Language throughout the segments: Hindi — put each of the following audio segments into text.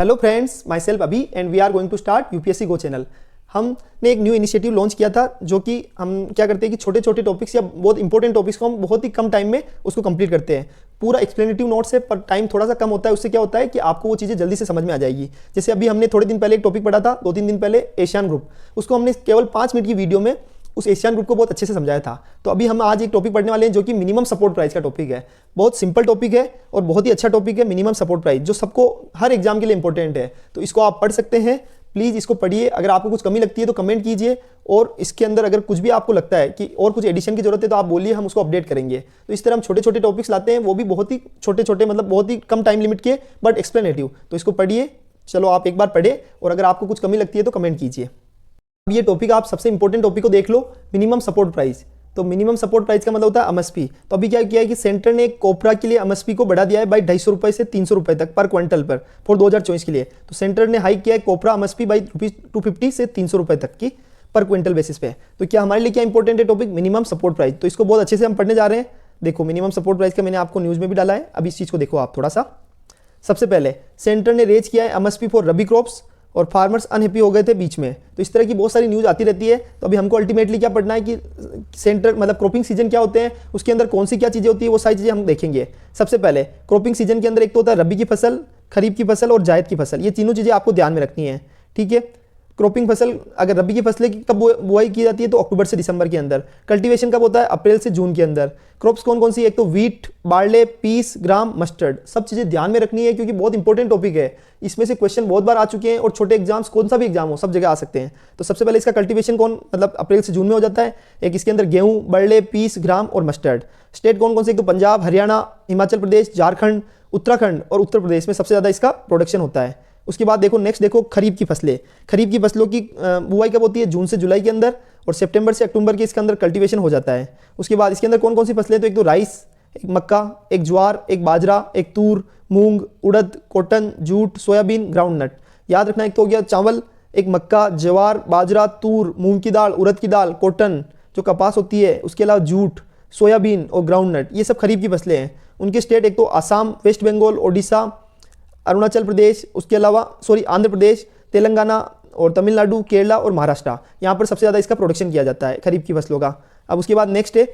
Hello friends, myself Abhi and we are going to start UPSC go channel. हमने एक न्यू इनिशिएटिव लॉन्च किया था, जो कि हम क्या करते हैं कि छोटे छोटे टॉपिक्स या बहुत इंपॉर्टेंट टॉपिक्स को हम बहुत ही कम टाइम में उसको कंप्लीट करते हैं। पूरा एक्सप्लेनेटिव नोट्स है पर टाइम थोड़ा सा कम होता है। उससे क्या होता है कि आपको वो चीज़ें जल्दी से समझ में आ जाएगी। जैसे अभी हमने थोड़े दिन पहले एक टॉपिक पढ़ा था, 2-3 दिन पहले, एशियन ग्रुप। उसको हमने केवल 5 मिनट की वीडियो में उस एशियन ग्रुप को बहुत अच्छे से समझाया था। तो अभी हम आज एक टॉपिक पढ़ने वाले हैं जो कि मिनिमम सपोर्ट प्राइस का टॉपिक है। बहुत सिंपल टॉपिक है और बहुत ही अच्छा टॉपिक है, मिनिमम सपोर्ट प्राइस, जो सबको हर एग्जाम के लिए इंपॉर्टेंट है। तो इसको आप पढ़ सकते हैं, प्लीज़ इसको पढ़िए। अगर आपको कुछ कमी लगती है तो कमेंट कीजिए, और इसके अंदर अगर कुछ भी आपको लगता है कि और कुछ एडिशन की जरूरत है तो आप बोलिए, हम उसको अपडेट करेंगे। तो इस तरह हम छोटे छोटे टॉपिक्स लाते हैं, वो भी बहुत ही छोटे छोटे, मतलब बहुत ही कम टाइम लिमिट के, बट एक्सप्लेनेटिव। तो इसको पढ़िए। चलो आप एक बार पढ़े, और अगर आपको कुछ कमी लगती है तो कमेंट कीजिए। अब ये टॉपिक, आप सबसे इंपॉर्टेंट टॉपिक को देख लो, मिनिमम सपोर्ट प्राइस। तो मिनिमम सपोर्ट प्राइस का मतलब होता है एमएसपी। तो अभी क्या किया है कि सेंटर ने कोपरा के लिए एमएसपी को बढ़ा दिया है बाई 250 रुपये से 300 रुपये तक पर क्विंटल पर फॉर 2024 के लिए। तो सेंटर ने हाइक किया है कोपरा एमएसपी बाई ₹250 से 300 रुपये तक की पर क्विंटल बेसिस पे। तो क्या हमारे लिए क्या इंपॉर्टेंट है टॉपिक, मिनिमम सपोर्ट प्राइस। तो इसको बहुत अच्छे से हम पढ़ने जा रहे हैं। देखो, मिनिमम सपोर्ट प्राइस का मैंने आपको न्यूज़ में भी डाला है, अब इस चीज़ को देखो आप थोड़ा सा। सबसे पहले सेंटर ने रेज किया है एमएसपी फॉर रबी क्रॉप्स, और फार्मर्स अनहैप्पी हो गए थे बीच में। तो इस तरह की बहुत सारी न्यूज़ आती रहती है। तो अभी हमको अल्टीमेटली क्या पढ़ना है कि सेंटर मतलब क्रॉपिंग सीजन क्या होते हैं, उसके अंदर कौन सी क्या चीज़ें होती है, वो सारी चीज़ें हम देखेंगे। सबसे पहले क्रॉपिंग सीजन के अंदर एक तो होता है रबी की फसल, खरीफ की फसल और जायद की फसल। ये तीनों चीज़ें आपको ध्यान में रखनी है, ठीक है। क्रॉपिंग फसल, अगर रबी की फसलें कब बुआई की जाती है तो अक्टूबर से दिसंबर के अंदर। कल्टीवेशन कब होता है, अप्रैल से जून के अंदर। क्रॉप्स कौन कौन सी, एक तो वीट, बार्ले, पीस, ग्राम, मस्टर्ड। सब चीज़ें ध्यान में रखनी है क्योंकि बहुत इंपॉर्टेंट टॉपिक है। इसमें से क्वेश्चन बहुत बार आ चुके हैं, और छोटे एग्जाम्स, कौन सा भी एग्जाम हो, सब जगह आ सकते हैं। तो सबसे पहले इसका कल्टीवेशन कौन, मतलब अप्रैल से जून में हो जाता है। एक इसके अंदर गेहूं, बार्ले, पीस, ग्राम और मस्टर्ड। स्टेट कौन कौन से, एक तो पंजाब, हरियाणा, हिमाचल प्रदेश, झारखंड, उत्तराखंड और उत्तर प्रदेश में सबसे ज़्यादा इसका प्रोडक्शन होता है। उसके बाद देखो नेक्स्ट, देखो खरीफ की फसलें। खरीफ की फसलों की बुआई कब होती है, जून से जुलाई के अंदर, और सितंबर से अक्टूबर के इसके अंदर कल्टीवेशन हो जाता है। उसके बाद इसके अंदर कौन कौन सी फसलें, तो एक तो राइस, एक मक्का, एक ज्वार, एक बाजरा, एक तूर, मूंग, उड़द, cotton, jute, soybean, groundnut. याद रखना, एक तो हो गया चावल, एक मक्का, ज्वार, बाजरा, तूर, मूंग की दाल, उड़द की दाल, कॉटन जो कपास होती है, उसके अलावा जूट, सोयाबीन और ग्राउंड नट। ये सब खरीफ की फसलें हैं। उनके स्टेट एक तो आसाम, वेस्ट बंगाल, ओडिशा, अरुणाचल प्रदेश, उसके अलावा आंध्र प्रदेश, तेलंगाना और तमिलनाडु, केरला और महाराष्ट्र। यहाँ पर सबसे ज़्यादा इसका प्रोडक्शन किया जाता है खरीफ की फसलों का। अब उसके बाद नेक्स्ट है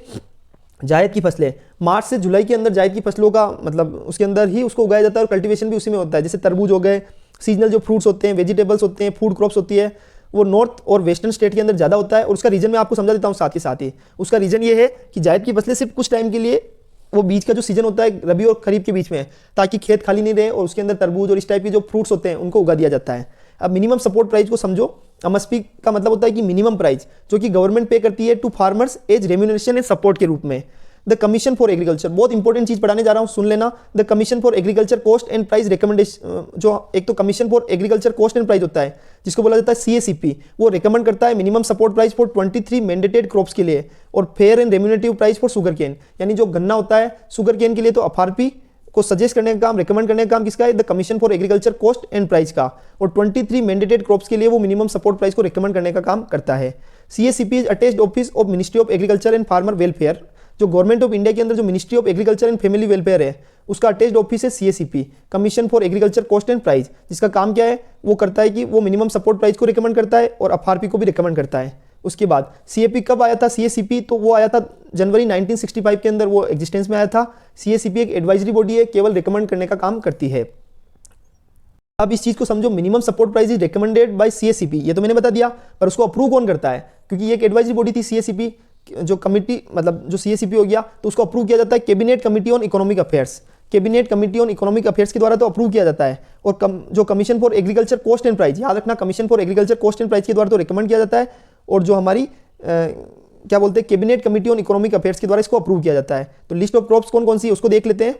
जायद की फसलें। मार्च से जुलाई के अंदर जायद की फसलों का मतलब उसके अंदर ही उसको उगाया जाता है, और कल्टीवेशन भी उसी में होता है। जैसे तरबूज हो गए, सीजनल जो फ्रूट्स होते हैं, वेजिटेबल्स होते हैं, फूड क्रॉप्स होती है, वो नॉर्थ और वेस्टर्न स्टेट के अंदर ज़्यादा होता है। और उसका रीजन मैं आपको समझा देता हूँ साथ ही साथ ही। उसका रीजन ये है कि जायद की फसलें सिर्फ कुछ टाइम के लिए, वो बीच का जो सीजन होता है रबी और खरीफ के बीच में, ताकि खेत खाली नहीं रहे, और उसके अंदर तरबूज और इस टाइप के जो फ्रूट्स होते हैं उनको उगा दिया जाता है। अब मिनिमम सपोर्ट प्राइस को समझो। एमएसपी का मतलब होता है कि मिनिमम प्राइस जो कि गवर्नमेंट पे करती है to farmers as remuneration and support के रूप में। द कमीशन फॉर एग्रीकल्चर, बहुत इंपॉर्टेंट चीज पढ़ाने जा रहा हूं, सुन लेना। The commission for agriculture cost and price recommendation, जो एक तो commission for agriculture cost and price होता है, जिसको बोला जाता है सीएसीपी, वो रिकमेंड करता है minimum support price for 23 mandated crops के लिए, और fair and remunerative price for sugarcane, यानी जो गन्ना होता है शुगर केन के लिए, तो एफआरपी को सजेस्ट करने का काम, रिकमेंड करने का काम किसका है, the commission for agriculture cost and price का। और 23 मैंडेटेड क्रॉप्स के लिए वो मिनिमम सपोर्ट प्राइस को रिकमेंड करने का काम करता है। CACP is attached office of ministry of agriculture and farmer welfare. जो गवर्नमेंट ऑफ इंडिया के अंदर जो ministry of agriculture and family welfare है, उसका अटैच्ड ऑफिस है CACP, commission for agriculture cost and price, जिसका काम क्या है, वो करता है कि वो मिनिमम सपोर्ट प्राइस को रिकमेंड करता है और एफआरपी को भी रिकमेंड करता है। उसके बाद सीएपी कब आया था, सीएसीपी, तो वो आया था जनवरी 1965 के अंदर, वो एग्जिस्टेंस में आया था। सीएसीपी एक एडवाइजरी बॉडी है, केवल रिकमेंड करने का काम करती है। अब इस चीज को समझो, minimum support price is recommended by CACP, ये तो मैंने बता दिया, पर उसको अप्रूव कौन करता है, क्योंकि ये एक एडवाइजरी बॉडी थी सीएसीपी, जो कमिटी मतलब जो सीएसीपी हो गया, तो उसको अप्रूव किया जाता है cabinet committee on economic affairs, cabinet committee on economic affairs के द्वारा तो अप्रूव किया जाता है। और जो commission for agriculture cost and price, याद रखना, commission for agriculture cost and price के द्वारा तो रिकमेंड किया जाता है, और जो हमारी क्या बोलते हैं, cabinet committee on economic affairs के द्वारा इसको अप्रूव किया जाता है। तो लिस्ट ऑफ क्रॉप्स कौन कौन सी है उसको देख लेते हैं।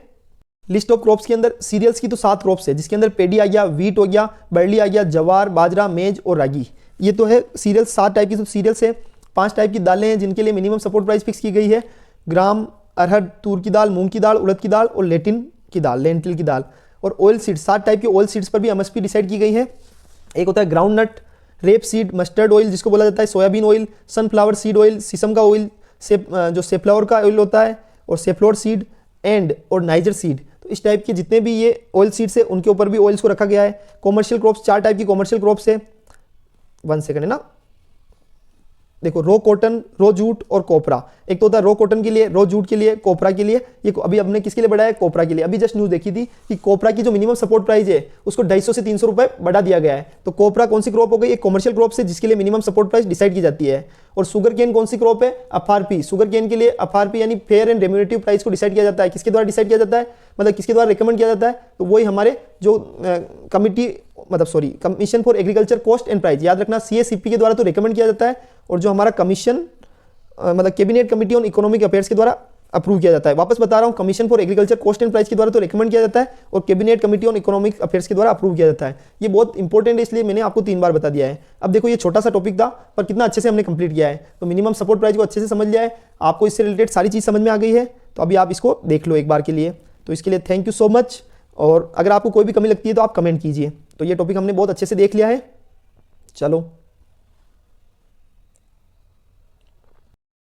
लिस्ट ऑफ क्रॉप्स के अंदर सीरियल्स की तो 7 क्रॉप्स है, जिसके अंदर पेडी आ गया, वीट हो गया, बर्ली आ गया, जवार, बाजरा, मेज और रागी। ये तो है सीरियल्स, 7 टाइप की तो सीरियल्स है। 5 टाइप की दालें हैं जिनके लिए मिनिमम सपोर्ट प्राइस फिक्स की गई है, ग्राम, अरहर, तूर की दाल, मूंग की दाल, उड़द की दाल और लेंटिल की दाल। और ऑयल सीड्स, 7 टाइप के ऑयल सीड्स पर भी एमएसपी डिसाइड की गई है। एक होता है groundnut, rapeseed, mustard oil जिसको बोला जाता है, soybean oil, sunflower seed oil, sesame का ऑयल, जो सेफ्लावर का ऑयल होता है, और सेफ्लोर सीड एंड और नाइजर सीड। इस टाइप के जितने भी ये ऑयल सीड्स है उनके ऊपर भी ऑयल्स को रखा गया है। कॉमर्शियल क्रॉप्स, 4 टाइप की कॉमर्शियल क्रॉप्स है। 1 सेकंड है ना, देखो रो कॉटन, रो जूट और कोपरा। एक तो होता है रो कॉटन के लिए, रो जूट के लिए, कोपरा के लिए। ये अभी हमने किसके लिए बढ़ाया है? कोपरा के लिए। अभी जस्ट न्यूज देखी थी कि कोपरा की जो मिनिमम सपोर्ट प्राइस है उसको 250 से 300 रुपए बढ़ा दिया गया है। तो कोपरा कौन सी क्रॉप हो गई? एक कॉमर्शियल क्रॉप से जिसके लिए मिनिमम सपोर्ट प्राइस डिसाइड की जाती है। और शुगर केन कौन सी क्रॉप है? एफआरपी। शुगर केन के लिए एफआरपी यानी फेयर एंड रेम्यूनेटिव प्राइस को डिसाइड किया जाता है। किसके द्वारा डिसाइड किया जाता है? मतलब किसके द्वारा रिकमेंड किया जाता है? तो वही हमारे जो commission for agriculture cost and price, याद रखना CACP के द्वारा तो रिकमेंड किया जाता है, और जो हमारा कमीशन मतलब cabinet committee on economic affairs के द्वारा अप्रूव किया जाता है। वापस बता रहा हूं, commission for agriculture cost and price के द्वारा तो रिकमेंड किया जाता है, और cabinet committee on economic affairs के द्वारा अप्रूव किया जाता है। ये बहुत इंपॉर्टेंट है, इसलिए मैंने आपको 3 बार बता दिया है। अब देखो ये छोटा सा टॉपिक था पर कितना अच्छे से हमने कंप्लीट किया है। तो मिनिमम सपोर्ट प्राइस को अच्छे से समझ लिया है, आपको इससे रिलेटेड सारी चीज़ समझ में आ गई है। तो अभी आप इसको देख लो एक बार के लिए। तो इसके लिए थैंक यू सो मच, और अगर आपको कोई भी कमी लगती है तो आप कमेंट कीजिए। तो ये टॉपिक हमने बहुत अच्छे से देख लिया है। चलो।